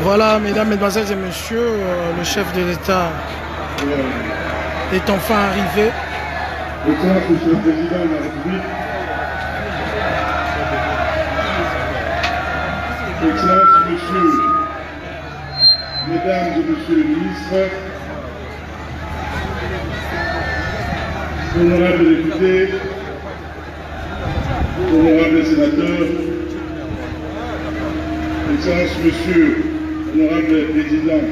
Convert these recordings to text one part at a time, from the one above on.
Voilà, mesdames, mesdemoiselles et messieurs, le chef de l'État est enfin arrivé. Excellence, Monsieur le Président de la République. Excellence, Monsieur, Mesdames et Messieurs les ministres, honorables députés, honorables sénateurs, Excellence, Monsieur, honorable Président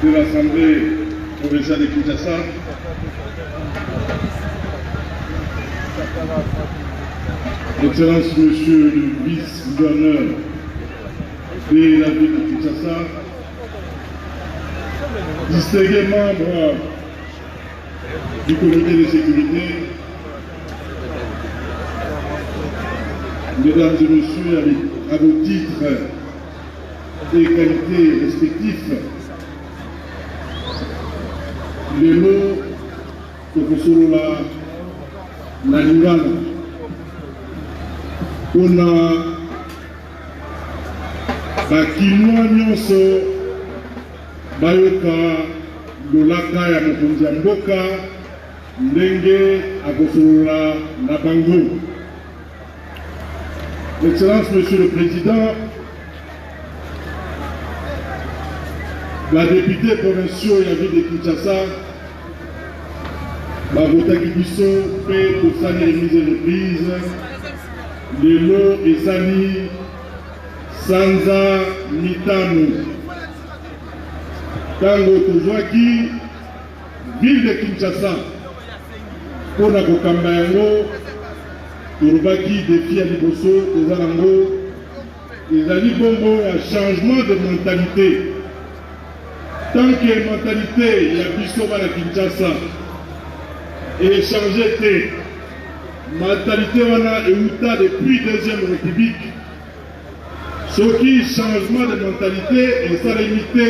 de l'Assemblée provinciale de Kinshasa, Excellence, Monsieur le vice-gouverneur de la ville de Kinshasa, distingués membres du comité de sécurité, Mesdames et Messieurs, à vos titres et qualités respectifs, les mots que vous la Lingala, on a bakinoa nyonso bayoka lolaka ya mokonzi ya mboka ndenge akosolola na bango. Excellence, Monsieur le Président, la députée provinciale de la ville de Kinshasa, bavotaki biso mpe tosali remise reprise lelo ezali sanza mitano ntango tozwaki ville de Kinshasa mpona kokamba yango. Tourubaki défi à liboso toza nango ezali bongo ya changement de mentalité. Tant que mentalité ya biso bana Kinshasa échangé te mentalité wana euta depuis deuxième république soki changement de mentalité esalemi te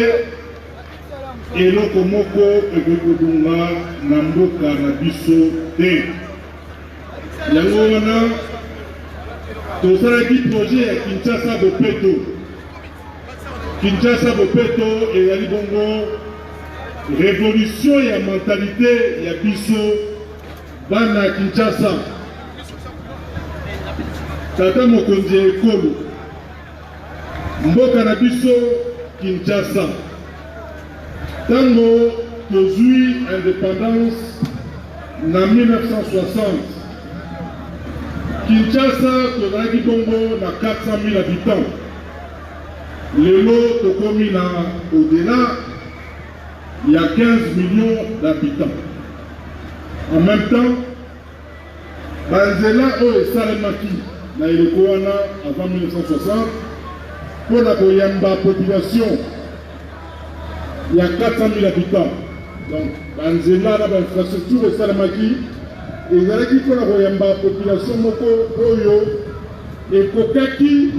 eloko moko ekodunga na mboka na biso te. Yango wana tosalaki projet ya Kinshasa Bopeto. Kinshasa Bopeto ezali bongo révolution ya mentalité ya biso bana Kinshasa. Tata mokonzi ya ekolo mboka na biso Kinshasa ntango tozwi indépendance na 1960. Kinshasa tozalaki bongo na 400 000 habitants. Lelo tokomi na au-delà, il y a 15 millions d'habitants. En même temps, banzela oyo esalemaki na eleko wana avant 1960 mpona koyamba population il y a 400 000 habitants. Donc banzela na bainfrastructure esalemaki ezalaki mpona koyamba population moko oyo ekokaki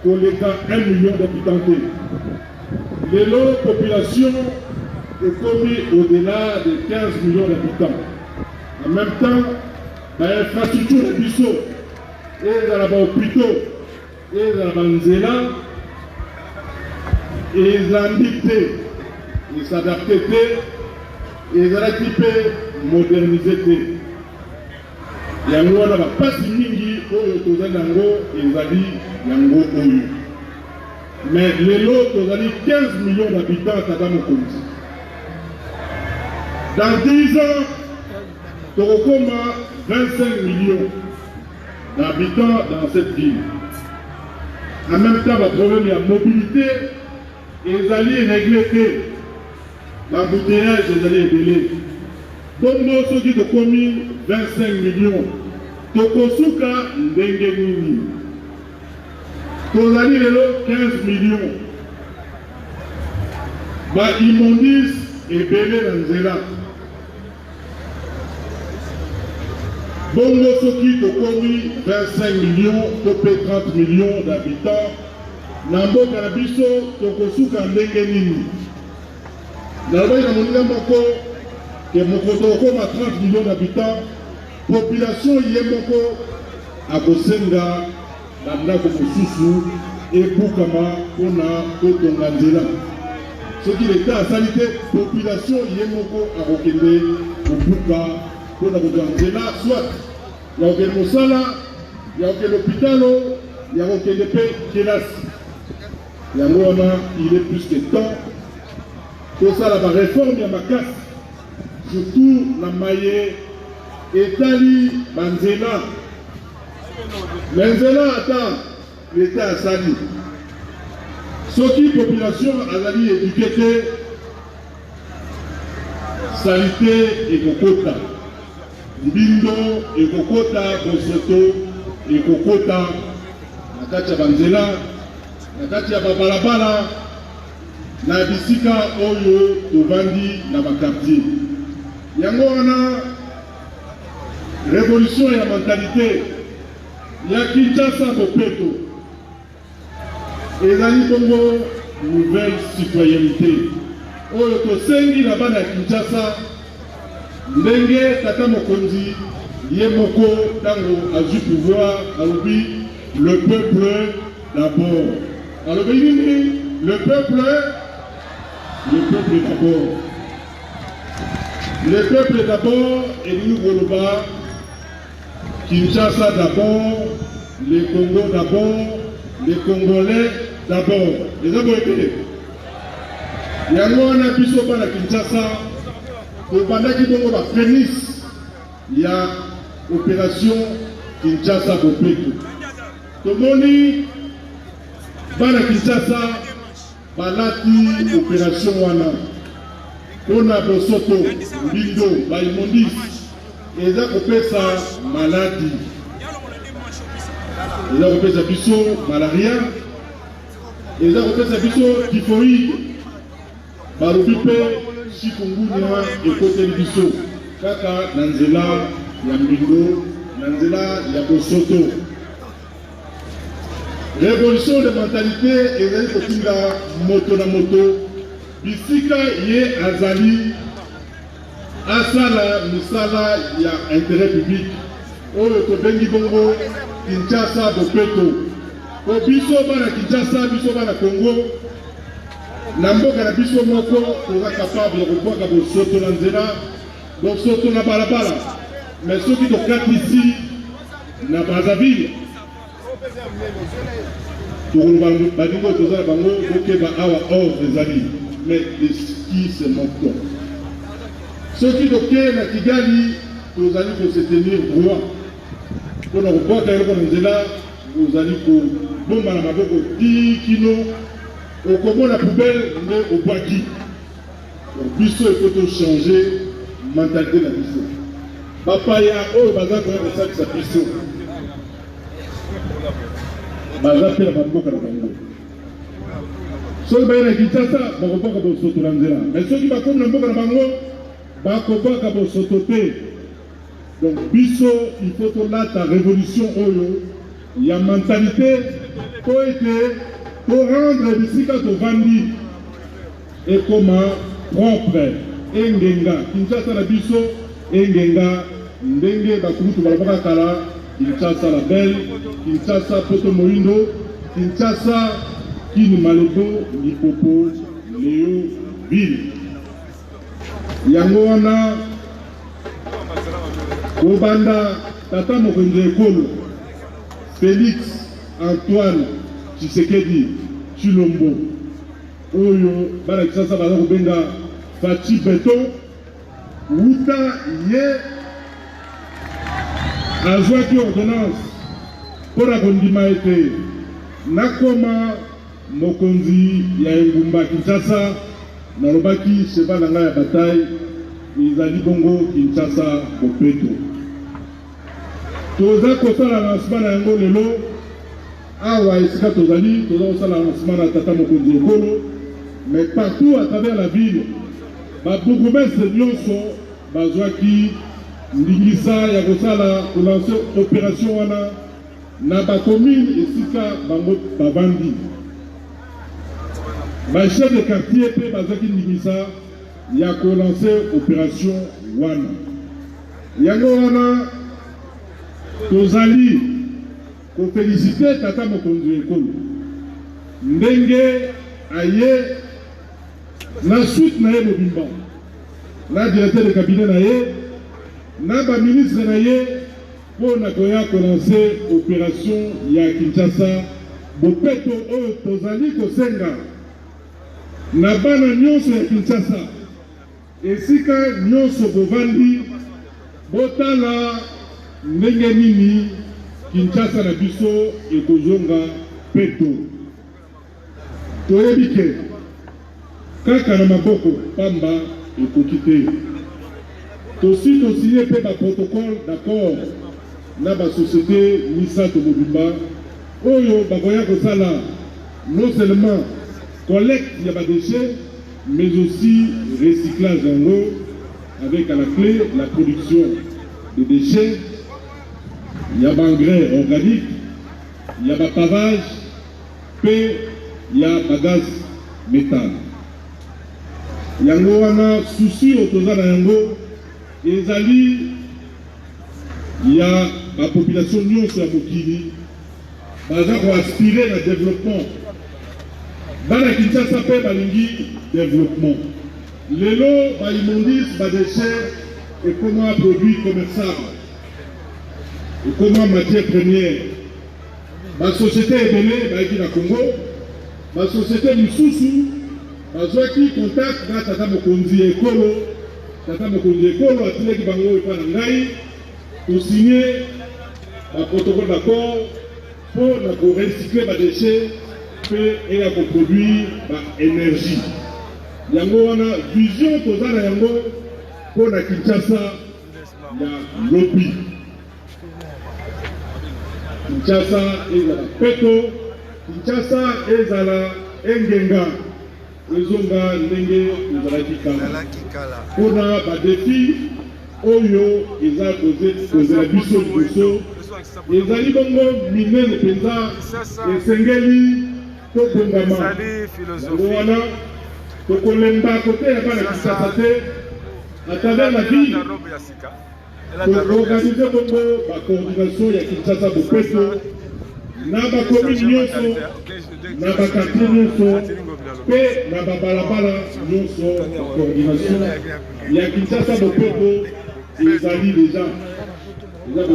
koleka 1 million d'habitants te. Lelo population ekomi au-delà de 15 millions d'habitants. En même temps, bainfrastructure na biso ezala bahôpitaux ezala banzela ezandi te esadapte te ezalaki mpe modernize te. Yango wana bapasi mingi oyo tozali nango ezali yango oyo. Mais lelo tozali 15 millions d'habitants tata mokonzi. Dans 10 ans, tokokoma 25 millions d'habitants dans cette ville. En même temps, le problème de la mobilité ezali réglé te. L'embouteillage ezali ébélé. Bongo soki tokomi 25 millions tokosuka ndenge nini. Tozali lelo 15 millions. Ba immondice ebele na nzela. Bongo soki tokomi 25 millions topé 30 millions d'habitants na mboka na biso tokosuka ndenge nini. Nalobai na moninga moko que mokoto okoma 30 millions d'habitants, population yemoko akosenga na ndako mosusu ebukama mpona kotonga nzela soki leta asali te population ye moko akokende kobuka mpona kotonga nzela soit ya kokende mosala ya kokende hôpitalo ya kokende mpe kelasi yango wana il est plus que temps tosala bareforme ya makasi surtout na maye etali banzela mais nzela ata leta asali soki population azali éduquée te salite ekokota mbindo ekokota bosoto ekokota na kati ya banzela na kati ya babalabala na bisika oyo tovandi na bakartier yango wana révolution ya mentalité ya Kinshasa bopeto ezali bongo nouvelle citoyenneté oyo tosengi na bana ya Kinshasa ndenge tata mokonzi ye moko ntango azwi pouvoir alobi le peuple d'abord alobi nini le peuple d'abord le peuple d'abord elingi koloba Kinshasa d'abord, les Congo d'abord, les Congolais d'abord. Les abonnés. Il y a un biso à Kinshasa, pendant qu'il y a la prémisse, il y a opération Kinshasa Bopeto. Tout le monde, à Kinshasa, balati opération wana. On a Bosoto, Bindo, Baimondis. Et ça peut sa maladie. Et ça peut sa biso malaria. Et ça peut sa biso typhoïde. Barubipe, chikungunya et côté biso. Kaka nanzela ya mbindo, nanzela ya bosoto. Révolution de mentalité et de kotinga moto na moto. Bisika ye azali. Asala misala ya intérêt public oyo tobengi bongo Kinshasa bopeto ko biso bana Kinshasa biso bana Congo na mboka na biso moko toza capable de kopwaka bosoto na nzela bosoto na balabala mais soki tokati ici na Brazzaville tokoloba baningo tozala bango bokeba awa or ezali mais le ski c'est mon temps. Ceux qui doivent na Kigali, vous allez se tenir droit. Pour nous voir que vous allez pour bon malaboko 10 kilos au comment la poubelle au boaki. Donc biso il faut changer mentalité la biso. Papa ya oh bazar pour ça que ça biso. Bazar pour la bangoka la bango. Ceux qui na Kinshasa, ba ko pas ko soto lanzela. Mais ceux qui ba comme na mboka na bango bakobaka bosoto te. Donc biso il faut que là ta révolution oyo ya mentalité pour être pour rendre bisika to vandi et comment propre engenga Kinshasa na biso engenga ndenge bakutu balabaka kala Kinshasa la belle Kinshasa poto moindo Kinshasa kini malebo lipopo leo ville yango wana kobanda tata mokonzi ekolo Félix Antoine Tshisekedi Tshilombo oyo bana Kinshasa baza kobenga Faci Beto wuta ye azwaki ordonnance mpona kondima ete nakoma mokonzi ya engumba Kinshasa nalobaki cheval na ngai ya bataille ezali bongo Kinshasa bopeto toza kosala lancement na yango lelo awa esika tozali toza kosala lancement na tata mokonzi ekolo mais partout à travers la ville babourgmestre nyonso bazwaki ndingisa ya kosala kolanse opération wana na bacommune esika bango bavandi chef de quartier pe bazaki ndingisa ya kolanse opération wana yango wana tozali koféliciter tata mokonzi ekolo ndenge aye na suite na ye mobimba na directeur de cabinet na ye na ba ministre na ye pour na koya kolancer opération ya Kinshasa bopeto oyo tozali kosenga na bana nyonso ya Kinshasa esika nyonso bovandi botala ndenge nini Kinshasa na biso ekozonga peto toyebi ke kaka na maboko pamba ekoki te tosi tosigné mpe baprotocole d'accord na basociété misato mobimba oyo bakoya kosala non seulement collecte ya badéchets mais aussi recyclage yango avec à la clé la production de déchets. Il y a engrais organique, il y a pavage, puis il y a gaz méthane. Yango wana souci autoza na yango ezali ya la population nyonso ya mokili baza ko aspirer na développement. Bana Kinshasa pe balingi développement. Lelo ba immondice ba déchets et comment produit commerçable. Et comment matière première. Ma société est belée, bah, na Congo. Ma société Moussoussou, bah, qui contacte na Tata Mokonzi Ekolo. Tata Mokonzi Ekolo a tiré qui bango et pas n'angai. Pour signer un protocole d'accord pour recycler les déchets et pour produire l'énergie. Yango wana vision tozana yango pour na Kinshasa ya lobby. Kinshasa ezala peto, Kinshasa ezala engenga, ezonga ndenge ezala kikala. Pona ba défi oyo eza kozela biso liboso, ezali bongo minene penza esengeli tokongama. Yango wana tokolemba kote ya bana Kinshasa te, à travers la ville. Pour organiser la coordination ya Kinshasa Bopeto na ba commune nyonso na ba quartier nyonso pe na ba balabala nyonso coordination ya Kinshasa Bopeto ezali déjà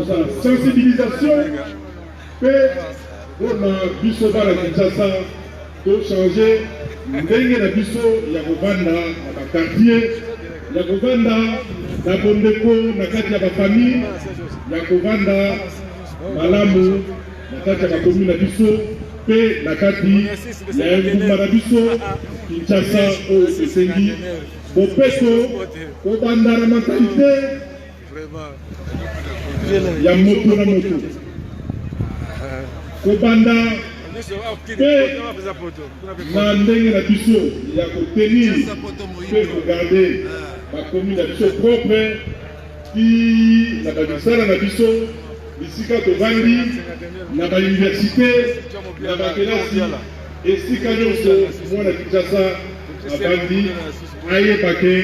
ça sensibilisation pe pour na biso bala Kinshasa to changer ndenge na biso ya kovanda na ba quartier ya kovanda na bondeko na kati ya bafamille ya kovanda malamu na kati ya bakomi na biso pe na kati ya engumba na biso Kinshasa oyo esengi bopeto kobanda na mentalité ya moto na moto kobanda pe na ndenge na biso ya kotenir pe kogarde bakomi na biso propre qui na babisala na biso bisika tovandi na bauniversité na bakelasi esika nyonso mwana Kinshasa abandi ayeba ke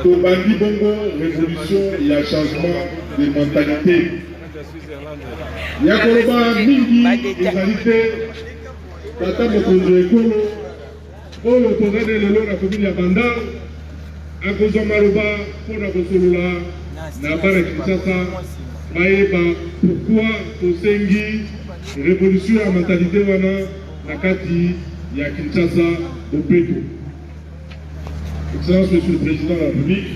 tobandi bongo révolution ya changement de mentalité ya koloba mingi ezali te tata mokonzi ekolo oyo tozali lelo na komini ya banda akozwa maloba mpona kosolola na bana Kinshasa bayeba pourquoi tosengi révolution ya mentalité wana na kati ya Kinshasa Bopeto. Excellence Monsieur le Président de la République,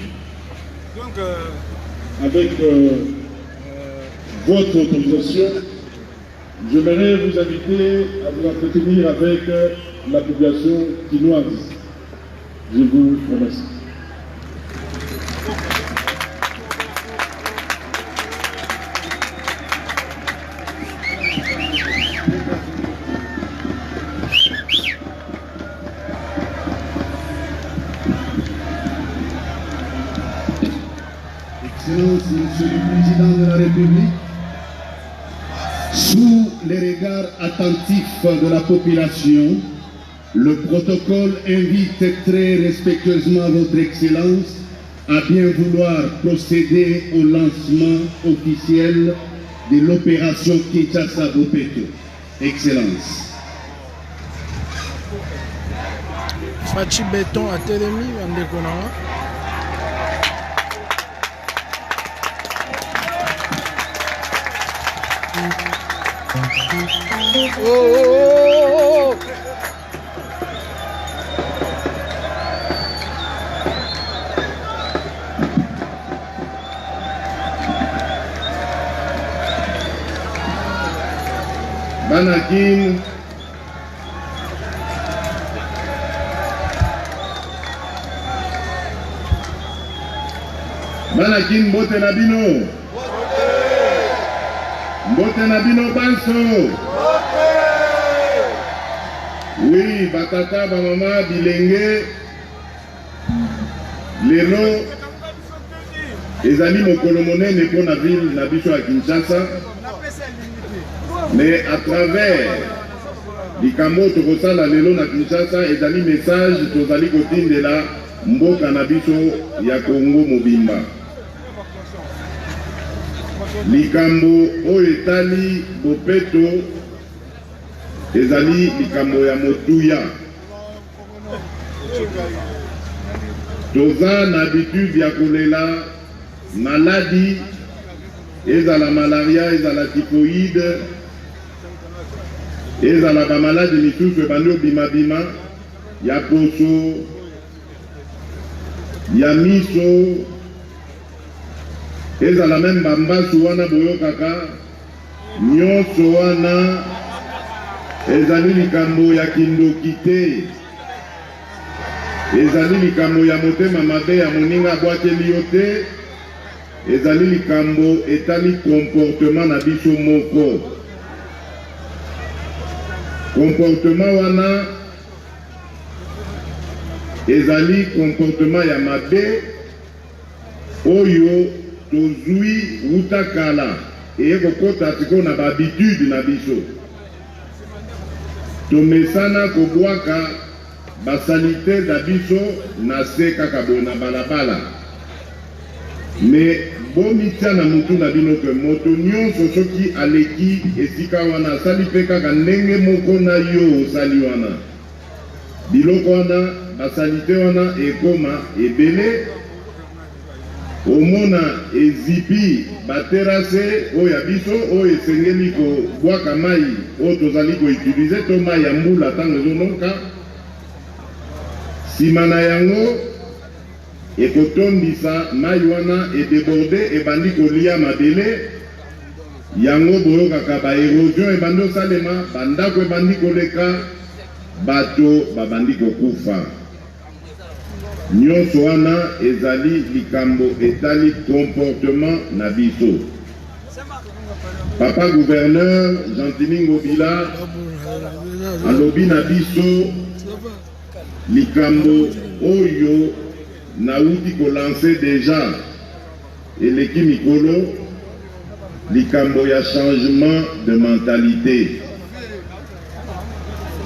avec votre autorisation, j'aimerais vous inviter à vous entretenir avec la population quinoise. Je vous remercie. Excellence, Monsieur le Président de la République, sous les regards attentifs de la population, le protocole invite très respectueusement Votre Excellence à bien vouloir procéder au lancement officiel de l'opération Kinshasa Bopeto. Excellence. Fachi Béton à Télémi, Vandekonanga. Oh, oh, oh, oh. Banakin mbote na bino. Mbote na bino banso. Oui, batata ba mama bilenge lelo ezali mokolo monene mpo na ville na biso ya Kinshasa. Mais à travers likambo tokosala lelo na Kinshasa ezali message tozali kotindela mboka na biso ya Congo mobimba. Likambo oyo etali bopeto ezali likambo ya motuya. Toza na habitude ya kolela maladi ezala malaria ezala typhoïde ezala ba maladi misusu ebandi obimabima ya poso ya miso ezala même bambasu wana boyokaka nyonso wana ezali likambo ya kindoki te ezali likambo ya motema mabe ya moninga abwakeli yo te ezali likambo etali comportement na biso moko. Comportement wana ezali comportement ya mabe oyo tozui utakala eye kokota siko na habitude na biso. Tomesana kobwaka basalite na biso na se kaka bona balabala. Mais bomitia na mutu na bino ke moto nyonso soki aleki esika wana asali mpe kaka ndenge moko na yo osali wana. Biloko wana basalite wana ekoma ebele. Omona ezipi baterase oyo ya biso oyo esengeli kobwaka mai oyo tozali koutilize to mai ya mbula ntango ezonoka. Sima na yango ekotondisa mai wana edeborde ebandi kolia mabele yango boyokaka ba erosion ebandi osalema bandako ebandi koleka bato babandi kokufa. Nyonso wana ezali likambo etali comportement na biso. Papa gouverneur Jean-Tiningo Bila alobi na biso likambo oyo nauti kolanse deja eleki mikolo likambo ya changement de mentalité.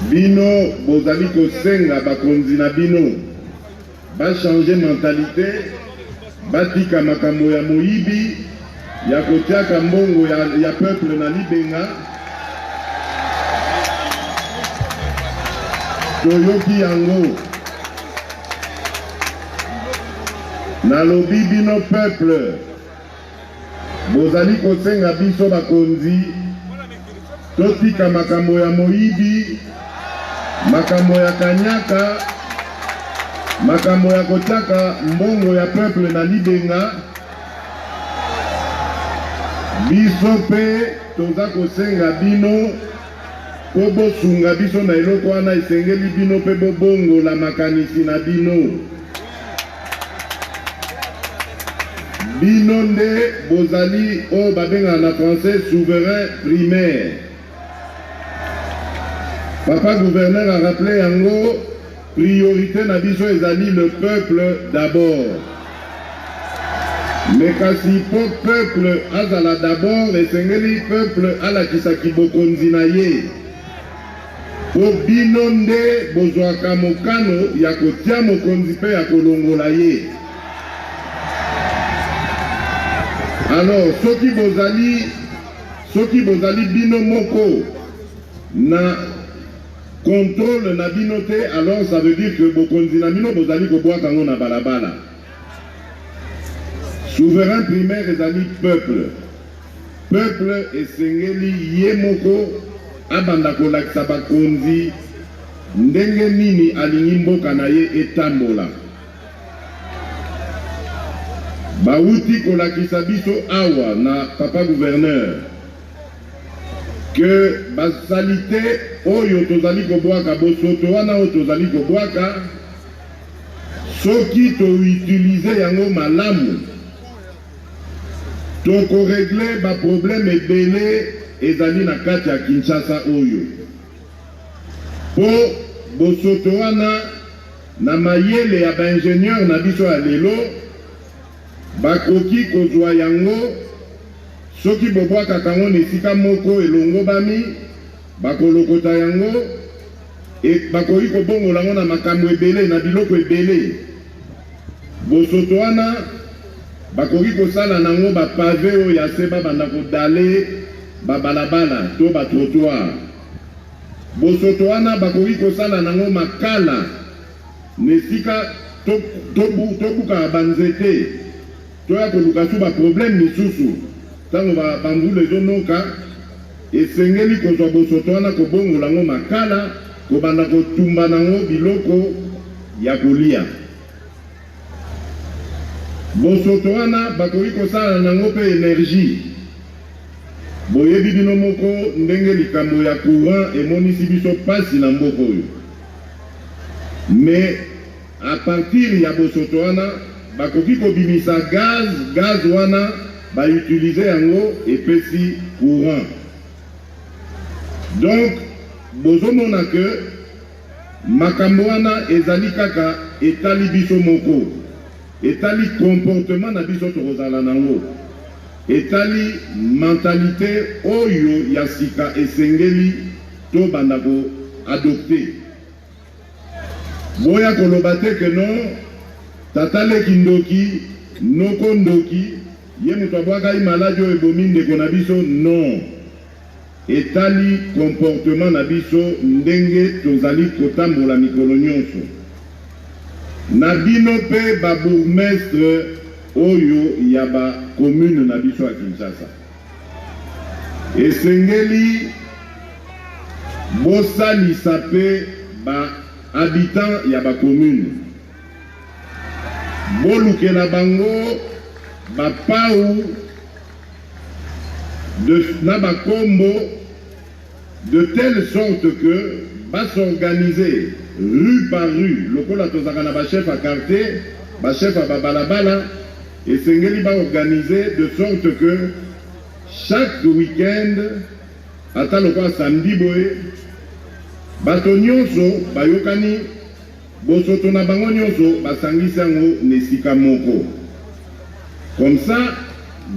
Bino bozali kosenga bakonzi na bino ba changer mentalité, batika makambo ya moyibi ya kotiaka mbongo ya peuple na libenga. Toyoki yango nalobi bino peuple bozali kosenga biso bakonzi totika makambo ya moyibi, makambo ya kanyaka, makambo ya kotiaka mbongo ya peuple na libenga. Biso pe toza kosenga bino po bosunga biso na eloko wana esengeli bino pe bobongola makanisi na bino. Bino nde bozali oyo babengaka na français souverain primaire. Papa gouverneur a rappelé yango priorité na biso ezali le peuple d'abord. Mais kasi po peuple azala d'abord esengeli peuple alakisaki bokonzi na ye. Po bino nde bozwaka mokano ya kotia mokonzi pe ya kolongola ye. Alors soki bozali bino moko na contrôle na bino te, alors ça veut dire que bokonzi na bino bozali kobwaka ngo na balabala. Souverain primaire ezali peuple. Peuple esengeli ye moko abanda kolakisa bakonzi ndenge nini alingi mboka na ye etambola. Bauti kolakisa biso awa na papa gouverneur que basalite oyo tozali kobwaka bosoto wana oyo tozali kobwaka soki to utiliser yango malamu toko régler ba problème ebele ezali na kati ya Kinshasa oyo po bosoto wana na mayele ya ba ingénieur na biso ya lelo bakoki kozwa yango soki bobwaka kango nesika moko elongo bami bakolokota yango bakoki kobongola yango na makambo ebele na biloko ebele bosoto wana bakoki kosala nango bapave oyo ya se babanda kodale babalabala to batrottoir. Bosoto wana bakoki kosala nango makala nesika tobuka banzete toya koluka su baproblème misusu tango bambula ezonoka esengeli kozwa bosoto wana kobongola yango makala kobanda kotumba nango biloko ya kolia. Bosoto wana bakoki kosala nango pe énergie. Boyebi bino moko ndenge likambo ya courant emonisi biso pasi na mboka oyo. Mais à partir ya bosoto wana bakoki kobimisa gaz wana ba utiliser yango epesi courant. Donc bozomona que makambo wana ezali kaka etali biso moko. Etali comportement na biso tokozala nango. Etali mentalité oyo ya sika esengeli to banda ko adopter. Boya koloba te que non tatale kindoki noko ndoki ye mutu abwaka maladi oyo ebomi ndeko na biso non. Etali comportement na biso ndenge tozali kotambola mikolo nyonso. Na bino pe ba bourgmestre oyo ya ba commune na biso ya Kinshasa esengeli bosalisa pe ba habitant ya ba commune bolukela bango ba pau na ba kombo de telle sorte que va s'organiser rue par rue. Lokola tozaka na ba chef à quartier, ba chef à balabala, et sengeli va organiser de sorte que chaque week-end, ata lokola samedi boye, bato nyonso bayokani bosoto na bango nyonso basangisi yango nesika moko. Comme ça,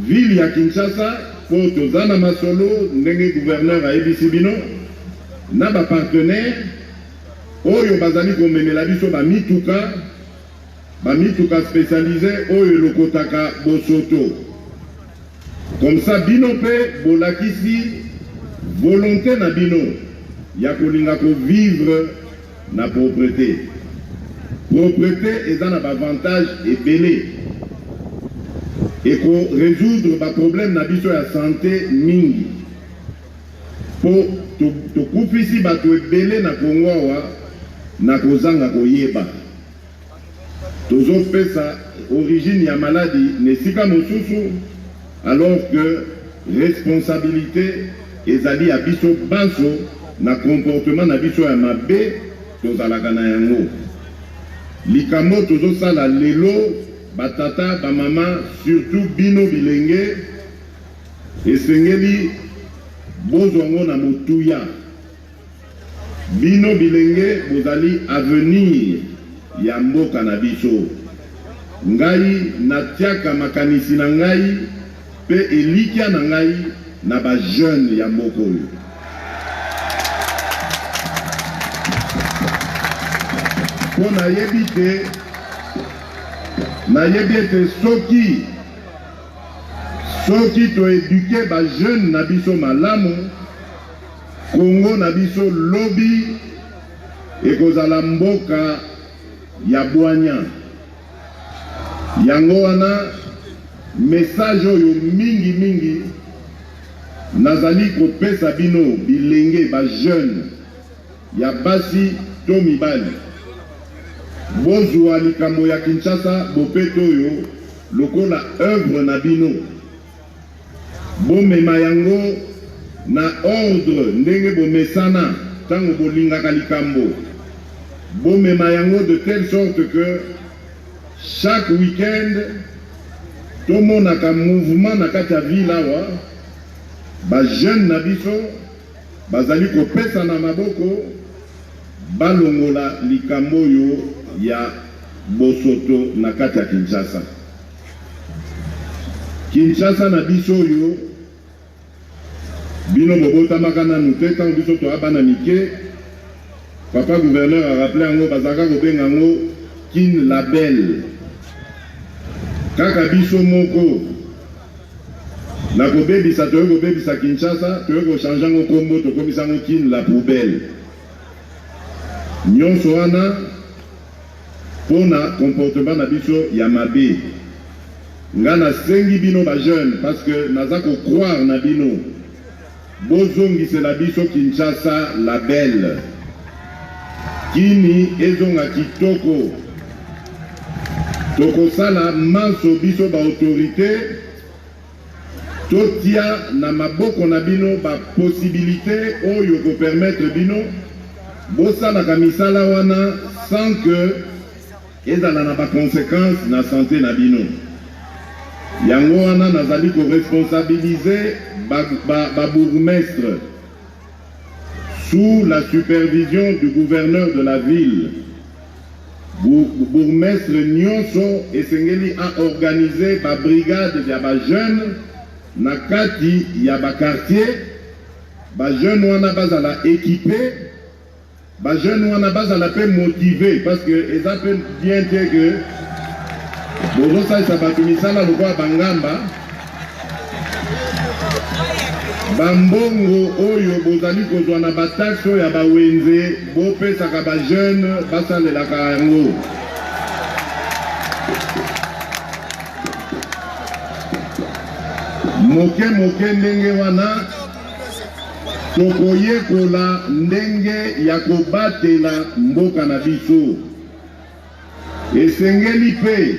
ville ya Kinshasa, po tozana masolo ndenge gouverneur ayebisi bino na ba partenaire oyo bazali komemela biso ba mituka spécialisé oyo lokotaka bosoto. Comme ça bino pe bolakisi volonté na bino ya kolinga ko vivre na propreté. Propreté eza na avantage ebele et ko résoudre ba problème na biso ya santé mingi. Po to kufisi bato ebele na Kongo awa na kozanga koyeba. Tozopesa origine ya maladie nesika mosusu alors que responsabilité ezali ya biso banso na comportement na biso ya mabe tozalaka na yango. Likambo tozosala lelo batata bamama surtout bino bilenge esengeli bozwango na motuya. Bino bilenge bozali avenir ya mboka na biso. Ngai natiaka makanisi na ngai pe elikia na ngai na ba jeune ya mboka oyo. Po nayebi ete soki to éduquer ba jeune na biso malamu, Congo na biso lobi ekozala mboka ya bwanya. Yango wana message oyo mingi nazali kopesa bino bilenge ba jeune ya basi to mibali. Bozwa likambo ya Kinshasa bopeto oyo lokola œuvre na bino. Bomema yango na ordre ndenge bomesana tango bolingaka likambo. Bomema yango de telle sorte que chaque week-end tomonaka mouvement na kati ya ville awa ba jeune na biso bazali kopesa na maboko balongola likambo yo ya bosoto na kati ya Kinshasa. Kinshasa na biso yo bino bobotamaka nanu te tango biso toabana mike. Papa gouverneur a rappelé yango bazaka kobenga yango kin label. Kaka biso moko na kobebisa toyo kobebisa Kinshasa toyo kochange yango kombo tokomisa yango kin la poubelle. Nyonso wana pona comportement na biso ya mabe. Nga na sengi bino ba jeune parce que naza ko croire na bino. Bozongisela biso Kinshasa label. Kini ezonga kitoko. Tokosala manso biso ba autorité. Totia na maboko na bino ba possibilité oyo ko permettre bino bosala kamisala wana sans que ezala na ba conséquences na santé na bino. Yango wana nazali ko responsabiliser ba bourgmestre sous la supervision du gouverneur de la ville. Bourgmestre nyonso esengeli a organiser ba brigade ya ba jeune na kati ya ba quartier. Ba jeune wana bazala équipé, ba jeune wana bazala pe motivé parce que eza pe bien que bozo sa ba tumisala lokwa bangamba bambongo oyo bozali kozwa na bataxe ya bawenze bopesaka ba jeune basalelaka yango. Moke ndenge wana tokoyekola ndenge ya kobatela mboka na biso. Esengeli pe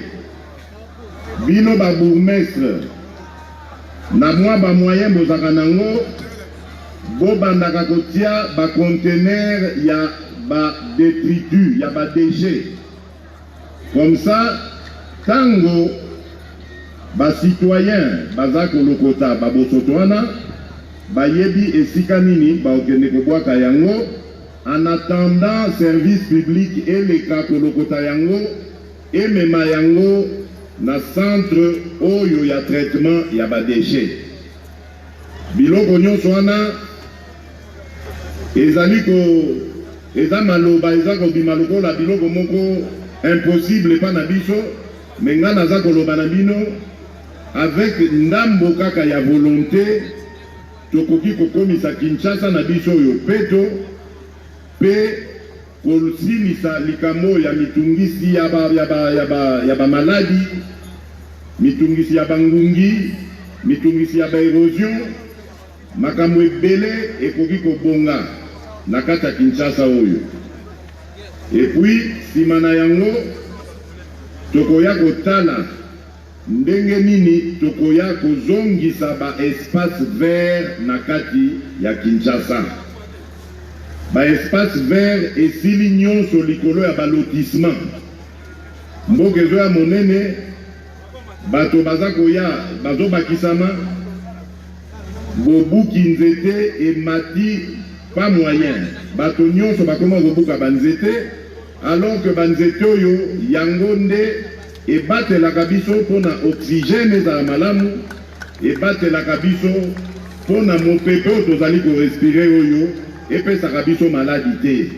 bino ba bourgmestre na mwa ba moyen bozaka nango bobandaka kotia ba conteneur ya ba détritus ya ba déchets. Comme ça tango ba citoyen baza kolokota ba bosoto wana bayebi esika nini ba okende kobwaka yango en attendant service public eleka kolokota yango emema yango na centre oyo ya traitement ya ba déchets. Biloko nyonso wana ezali ko eza maloba eza kobima lokola biloko moko impossible pa na biso, mais nga naza koloba na bino avec ndambo kaka ya volonté tokoki kokomisa Kinshasa na biso oyo peto pe kosilisa likambo ya mitungisi ya ba maladi, mitungisi ya bangungi, mitungisi ya ba érosion, makambo ebele ekoki kobonga na kati ya Kinshasa oyo. Et puis simana yango tokoya kotala ndenge nini tokoya kozongisa ba espace vert na kati ya Kinshasa. Ba espace vert esili nyonso likolo ya balotissement. Mboka ezo ya monene bato baza koya bazo bakisama bobuki nzete emati pas moyen. Bato nyonso bakoma kobuka banzete alors que banzete oyo yango nde ebatelaka biso mpona oxygène ezala malamu, ebatelaka biso mpona mopepe oyo tozali korespire oyo epesaka biso maladi te.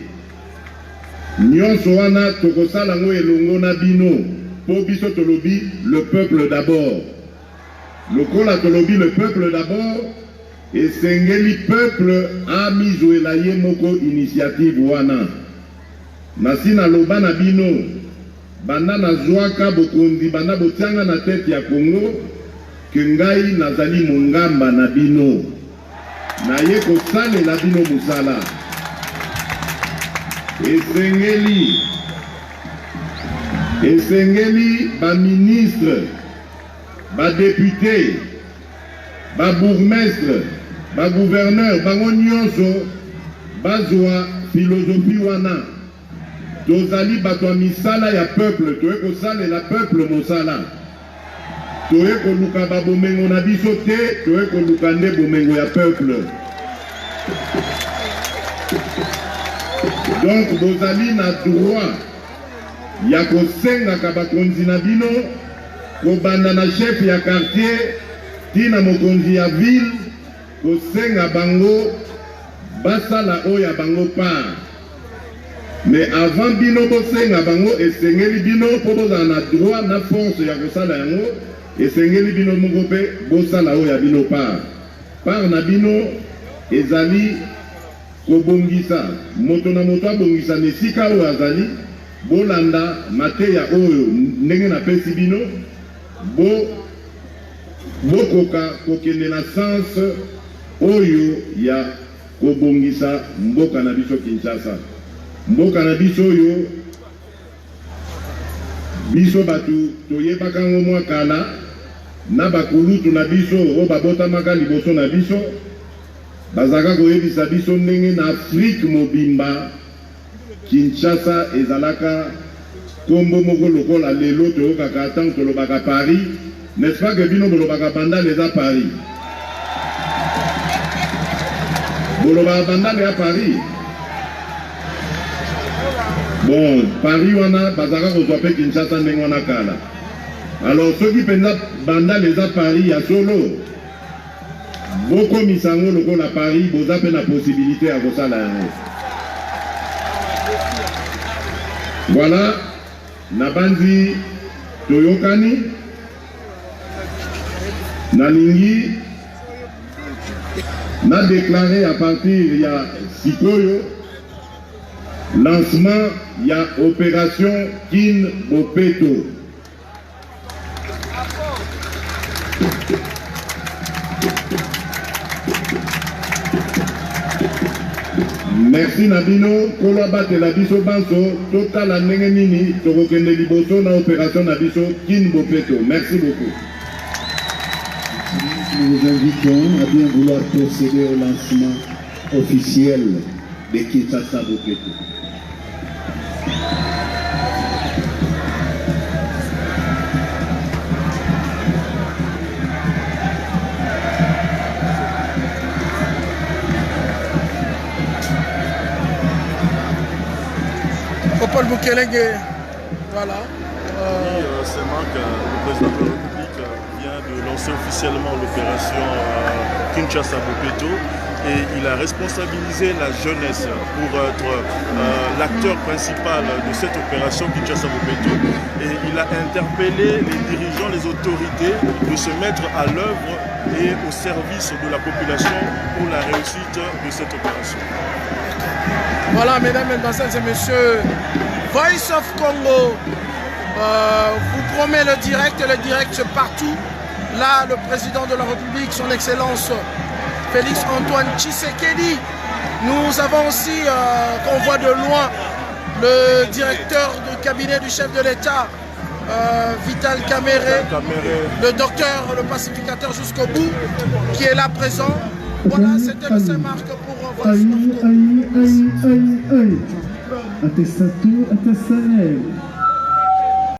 Nyonso wana tokosala ngo elongo na bino po biso tolobi le peuple d'abord. Lokola tolobi le peuple d'abord, esengeli peuple amizwela ye moko initiative wana. Nasina loba na bino banda na zwaka bokondi banda botianga na tete ya Congo ke ngai nazali mongamba na bino na ye kosalela bino musala esengeli ba ministre ba député ba bourgmestre ba gouverneur bango nyonso bazwa philosophie wana tozali bato ya misala ya peuple toye kosalela peuple mosala toye koluka babomengo na biso te toye koluka nde bomengo ya peuple. Donc bozali na droit ya kosengaka bakonzi na bino kobanda na chef ya quartier tina mokonzi ya ville kosenga bango basala oya bango part. Mais avant bino bosenga bango esengeli bino po bozala na droit na force ya kosala yango esengeli bino moko pe bosala oya bino part. Part na bino ezali kobongisa moto na moto abongisa nesika oyo azali bolanda mateya oyo ndenge na pesi bino bokoka kokende na sens oyo ya kobongisa mboka na biso Kinshasa. Mboka na biso oyo biso batu toyebaka ngo mwa kala na bakulutu na biso oyo babotamaka liboso na biso bazaka koyebisa biso ndenge na Afrique mobimba Kinshasa ezalaka kombo moko lokola lelo toyokaka atan tolobaka Paris. N'est-ce pas que bino bolobaka Bandal eza Paris? Bolobaka Bandal eza Paris? Bon, Paris wana bazaka kozwa pe Kinshasa ndenge wana kala. Alors soki penza Bandal eza Paris ya solo bokomisa ngo lokola Paris boza pe na possibilité ya kosala yango. Voilà, nabanzi toyokani nalingi na déclaré à partir ya sikoyo lancement ya opération Kin Bopeto. Merci Nabino, Kolo batela biso banso, total a ndenge nini, tokokende liboso na opération Nabiso Kin Bopeto. Merci beaucoup. Nous vous invitons à bien vouloir procéder au lancement officiel de Kinshasa Bopeto. Paul Boukelege, voilà. C'est que le président de la République vient de lancer officiellement l'opération Kinshasa Bopeto et il a responsabilisé la jeunesse pour être l'acteur principal de cette opération Kinshasa Bopeto et il a interpellé les dirigeants, les autorités de se mettre à l'œuvre et au service de la population pour la réussite de cette opération. Voilà, mesdames, mesdemoiselles et messieurs, Voice of Congo vous promet le direct c'est partout. Là, le président de la République, son Excellence Félix Antoine Tshisekedi. Nous avons aussi, qu'on voit de loin, le directeur du cabinet du chef de l'État, Vital Kamerhe, le docteur, le pacificateur jusqu'au bout, qui est là présent. Voilà, c'était le Saint-Marc pour Voice of Congo. Atestato, Atestanet.